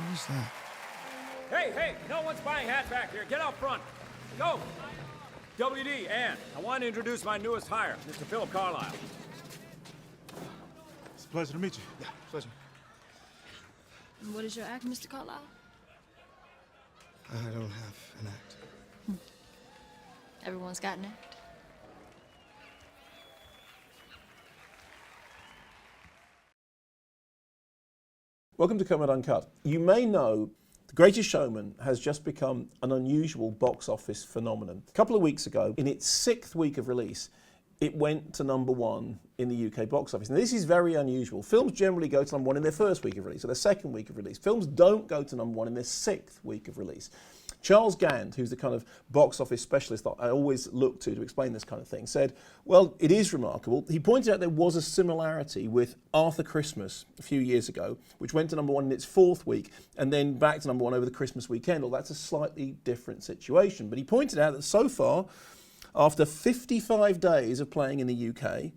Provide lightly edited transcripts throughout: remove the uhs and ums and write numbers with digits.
Who's that? Hey, no one's buying hats back here. Get out front. Go. WD, Ann, I want to introduce my newest hire, Mr. Philip Carlisle. It's a pleasure to meet you. Yeah, pleasure. What is your act, Mr. Carlisle? I don't have an act. Everyone's got an act. Welcome to Kermode Uncut. You may know The Greatest Showman has just become an unusual box office phenomenon. A couple of weeks ago, in its 6th week of release, it went to #1 in the UK box office. Now, this is very unusual. Films generally go to #1 in their 1st week of release or their 2nd week of release. Films don't go to #1 in their 6th week of release. Charles Gand, who's the kind of box office specialist that I always look to explain this kind of thing, said, well, it is remarkable. He pointed out there was a similarity with Arthur Christmas a few years ago, which went to #1 in its 4th week and then back to #1 over the Christmas weekend. Well, that's a slightly different situation. But he pointed out that so far, after 55 days of playing in the UK,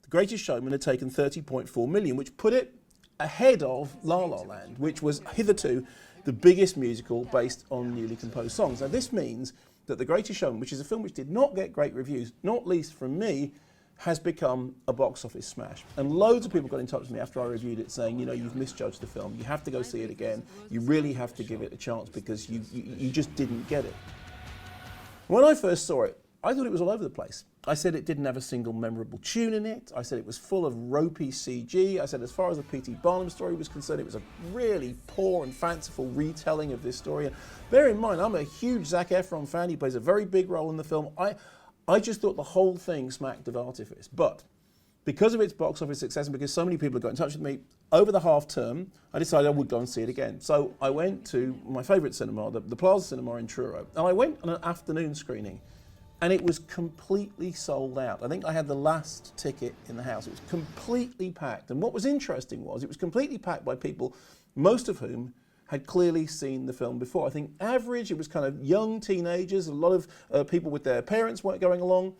The Greatest Showman had taken 30.4 million, which put it ahead of La La Land, which was hitherto the biggest musical based on newly composed songs. Now, this means that The Greatest Showman, which is a film which did not get great reviews, not least from me, has become a box office smash. And loads of people got in touch with me after I reviewed it saying, you know, you've misjudged the film. You have to go see it again. You really have to give it a chance because you just didn't get it. When I first saw it, I thought it was all over the place. I said it didn't have a single memorable tune in it. I said it was full of ropey CG. I said as far as the P.T. Barnum story was concerned, it was a really poor and fanciful retelling of this story. And bear in mind, I'm a huge Zac Efron fan. He plays a very big role in the film. I just thought the whole thing smacked of artifice. But because of its box office success and because so many people had got in touch with me, over the half term, I decided I would go and see it again. So I went to my favourite cinema, the Plaza Cinema in Truro, and I went on an afternoon screening. And it was completely sold out. I think I had the last ticket in the house. It was completely packed. And what was interesting was it was completely packed by people, most of whom had clearly seen the film before. I think average, it was kind of young teenagers, a lot of people with their parents weren't going along.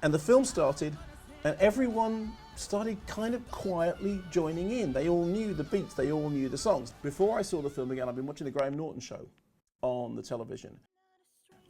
And the film started, and everyone started kind of quietly joining in. They all knew the beats, they all knew the songs. Before I saw the film again, I've been watching the Graham Norton show on the television.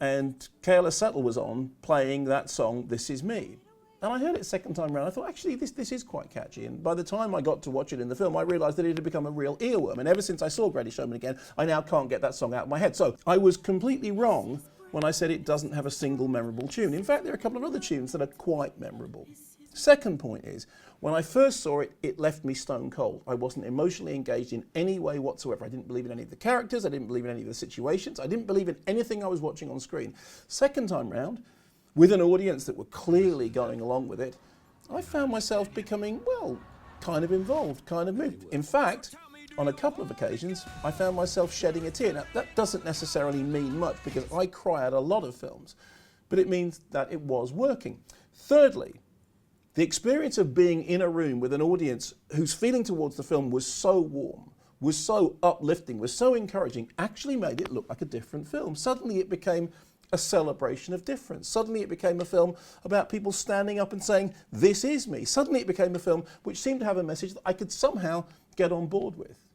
And KLS Settle was on playing that song, This Is Me. And I heard it a second time around. I thought, actually, this is quite catchy. And by the time I got to watch it in the film, I realised that it had become a real earworm. And ever since I saw Greatest Showman again, I now can't get that song out of my head. So I was completely wrong when I said it doesn't have a single memorable tune. In fact, there are a couple of other tunes that are quite memorable. Second point is, when I first saw it, it left me stone cold. I wasn't emotionally engaged in any way whatsoever. I didn't believe in any of the characters. I didn't believe in any of the situations. I didn't believe in anything I was watching on screen. Second time round, with an audience that were clearly going along with it, I found myself becoming, well, kind of involved, kind of moved. In fact, on a couple of occasions, I found myself shedding a tear. Now, that doesn't necessarily mean much because I cry at a lot of films, but it means that it was working. Thirdly, the experience of being in a room with an audience whose feeling towards the film was so warm, was so uplifting, was so encouraging, actually made it look like a different film. Suddenly it became a celebration of difference. Suddenly it became a film about people standing up and saying, this is me. Suddenly it became a film which seemed to have a message that I could somehow get on board with.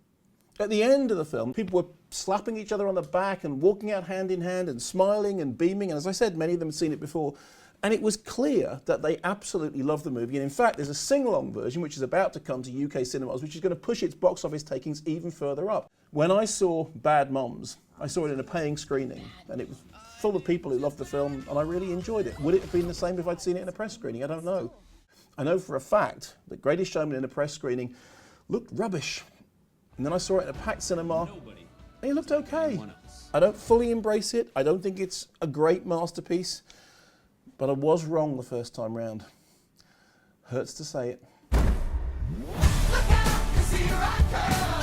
At the end of the film, people were slapping each other on the back and walking out hand in hand and smiling and beaming. And as I said, many of them had seen it before. And it was clear that they absolutely loved the movie. And in fact, there's a sing-along version which is about to come to UK cinemas, which is going to push its box office takings even further up. When I saw Bad Moms, I saw it in a paying screening, and it was full of people who loved the film, and I really enjoyed it. Would it have been the same if I'd seen it in a press screening? I don't know. I know for a fact that Greatest Showman in a press screening looked rubbish. And then I saw it in a packed cinema, and it looked okay. I don't fully embrace it. I don't think it's a great masterpiece. But I was wrong the first time round. Hurts to say it. Look out, 'cause here I come.